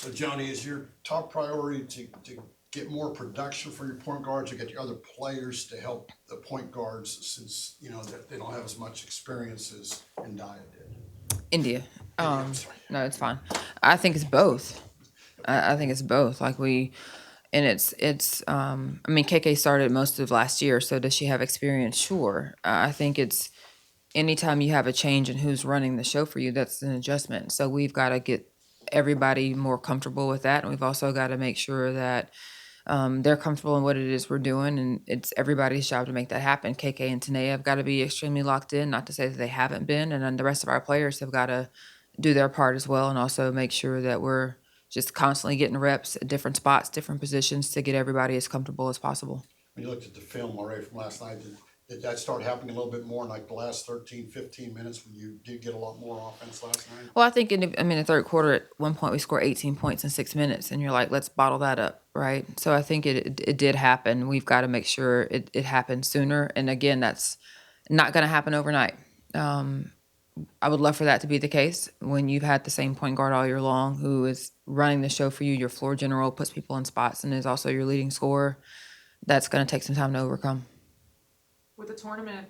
So Joni, is your top priority to get more production for your point guards, or get your other players to help the point guards, since they don't have as much experience as India did? India. I'm sorry. No, it's fine. I think it's both. I think it's both. And it's. I mean, KK started most of last year, so does she have experience? Sure. I think it's anytime you have a change in who's running the show for you, that's an adjustment. So we've got to get everybody more comfortable with that, and we've also got to make sure that they're comfortable in what it is we're doing, and it's everybody's job to make that happen. KK and Tanea have got to be extremely locked in, not to say that they haven't been, and then the rest of our players have got to do their part as well, and also make sure that we're just constantly getting reps at different spots, different positions to get everybody as comfortable as possible. When you looked at the film already from last night, did that start happening a little bit more in like the last 13, 15 minutes when you did get a lot more offense last night? Well, I think the third quarter at one point we scored 18 points in 6 minutes, and you're like, let's bottle that up, right? So I think it did happen. We've got to make sure it happens sooner. And again, that's not going to happen overnight. I would love for that to be the case when you've had the same point guard all year long who is running the show for you, your floor general, puts people in spots, and is also your leading scorer. That's going to take some time to overcome. With the tournament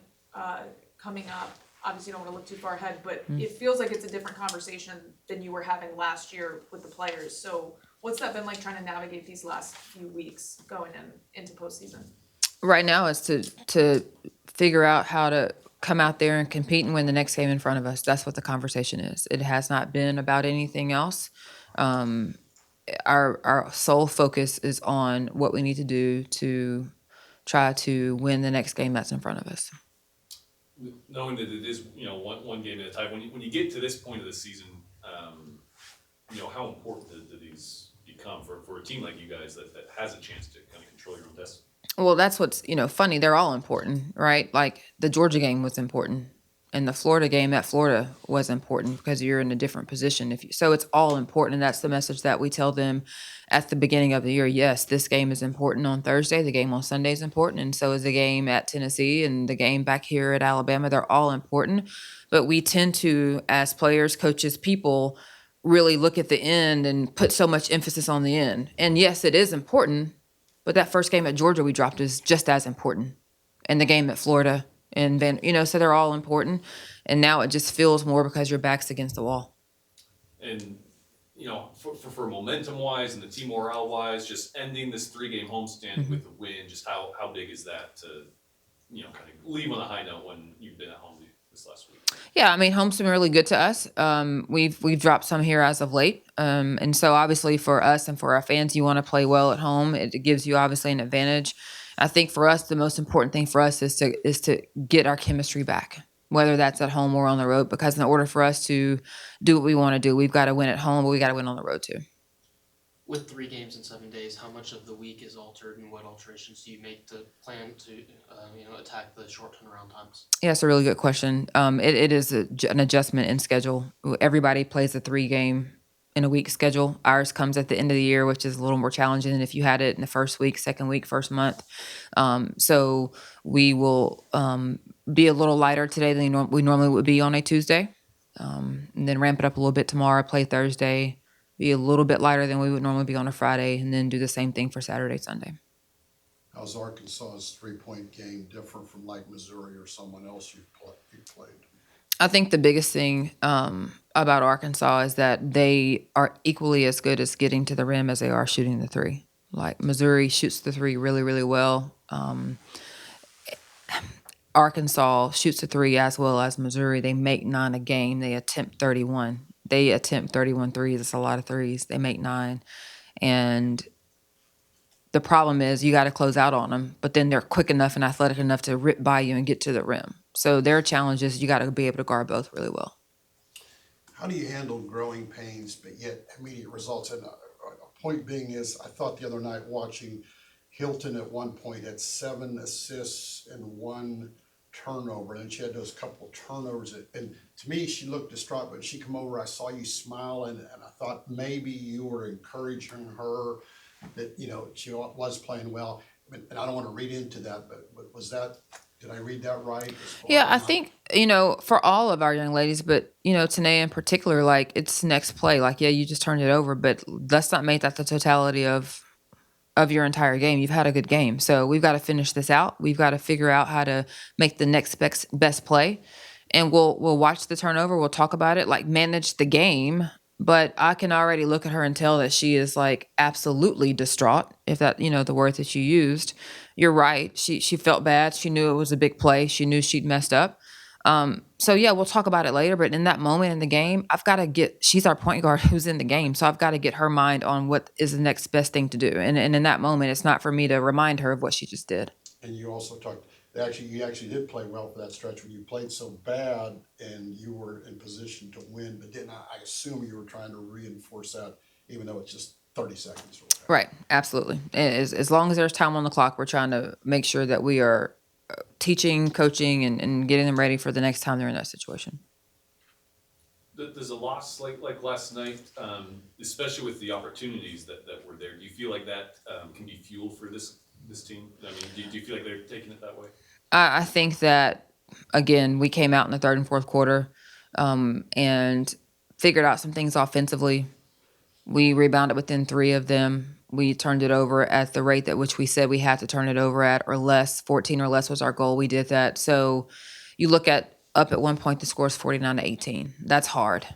coming up, obviously you don't want to look too far ahead, but it feels like it's a different conversation than you were having last year with the players. So what's that been like trying to navigate these last few weeks going into postseason? Right now is to figure out how to come out there and compete and win the next game in front of us. That's what the conversation is. It has not been about anything else. Our sole focus is on what we need to do to try to win the next game that's in front of us. Knowing that it is one game at a time, when you get to this point of the season, how important do these become for a team like you guys that has a chance to kind of control your own destiny? Well, that's what's funny. They're all important, right? Like the Georgia game was important, and the Florida game at Florida was important because you're in a different position. So it's all important, and that's the message that we tell them at the beginning of the year. Yes, this game is important on Thursday. The game on Sunday is important, and so is the game at Tennessee and the game back here at Alabama. They're all important, but we tend to, as players, coaches, people, really look at the end and put so much emphasis on the end. And yes, it is important. But that first game at Georgia we dropped is just as important. And the game at Florida and so they're all important. And now it just feels more because your back's against the wall. And, for momentum wise and the team morale wise, just ending this 3-game homestand with the win, just how big is that to, kind of leave on a high note when you've been at home this last week? Yeah, I mean, home's been really good to us. We've dropped some here as of late, and so obviously for us and for our fans, you want to play well at home. It gives you obviously an advantage. I think for us, the most important thing for us is to get our chemistry back, whether that's at home or on the road. Because in order for us to do what we want to do, we've got to win at home, but we got to win on the road too. With 3 games in 7 days, how much of the week is altered, and what alterations do you make to plan to, attack the short turnaround times? Yeah, it's a really good question. It is an adjustment in schedule. Everybody plays a 3-game in a week schedule. Ours comes at the end of the year, which is a little more challenging than if you had it in the first week, second week, first month. So we will be a little lighter today than we normally would be on a Tuesday, and then ramp it up a little bit tomorrow, play Thursday, be a little bit lighter than we would normally be on a Friday, and then do the same thing for Saturday, Sunday. How's Arkansas's 3-point game different from like Missouri or someone else you've played? I think the biggest thing about Arkansas is that they are equally as good as getting to the rim as they are shooting the 3. Like Missouri shoots the 3 really, really well. Arkansas shoots the 3 as well as Missouri. They make 9 a game. They attempt 31. They attempt 31 threes. It's a lot of threes. They make 9. And the problem is you got to close out on them, but then they're quick enough and athletic enough to rip by you and get to the rim. So their challenge is you got to be able to guard both really well. How do you handle growing pains but yet immediate results? And a point being is, I thought the other night watching Hilton at one point had 7 assists and 1 turnover, and then she had those couple of turnovers. And to me, she looked distraught, but she come over, I saw you smile, and I thought maybe you were encouraging her that, she was playing well. And I don't want to read into that, but was that Did I read that right? as far Yeah, as I not- think, for all of our young ladies, but, Tanae in particular, like, it's next play. Like, yeah, you just turned it over, but let's not make that the totality of your entire game. You've had a good game. So we've got to finish this out. We've got to figure out how to make the next best play. And we'll watch the turnover. We'll talk about it, like manage the game. But I can already look at her and tell that she is like absolutely distraught, if that, the word that you used. You're right. She felt bad. She knew it was a big play. She knew she'd messed up. So yeah, we'll talk about it later. But in that moment in the game, I've got to she's our point guard who's in the game. So I've got to get her mind on what is the next best thing to do. And in that moment, it's not for me to remind her of what she just did. And you also talked, you actually did play well for that stretch when you played so bad and you were in position to win, but didn't I assume you were trying to reinforce that, even though it's just 30 seconds or whatever. Right. Absolutely. As long as there's time on the clock, we're trying to make sure that we are teaching, coaching, and getting them ready for the next time they're in that situation. Does a loss like last night, especially with the opportunities that were there, do you feel like that can be fuel for this team? I mean, do you feel like they're taking it that way? I think that, again, we came out in the third and fourth quarter and figured out some things offensively. We rebounded within 3 of them. We turned it over at the rate at which we said we had to turn it over at, or less. 14 or less was our goal. We did that. So you look up at one point, the score is 49-18. That's hard.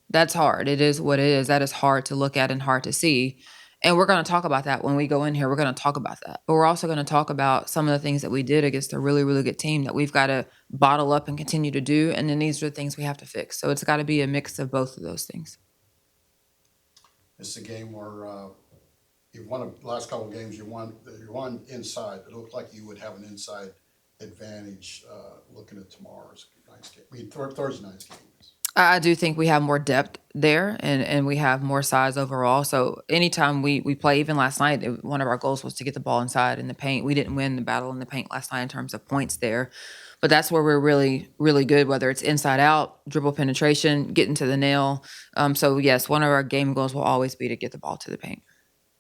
That's hard. It is what it is. That is hard to look at and hard to see. And we're going to talk about that when we go in here. We're going to talk about that. But we're also going to talk about some of the things that we did against a really, really good team that we've got to bottle up and continue to do. And then these are the things we have to fix. So it's got to be a mix of both of those things. It's a game where you've won the last couple of games. You won inside. It looked like you would have an inside advantage looking at tomorrow's night's game. I mean, Thursday night's game. I do think we have more depth there and we have more size overall. So anytime we play, even last night, one of our goals was to get the ball inside in the paint. We didn't win the battle in the paint last night in terms of points there. But that's where we're really, really good, whether it's inside out, dribble penetration, getting to the nail. So yes, one of our game goals will always be to get the ball to the paint.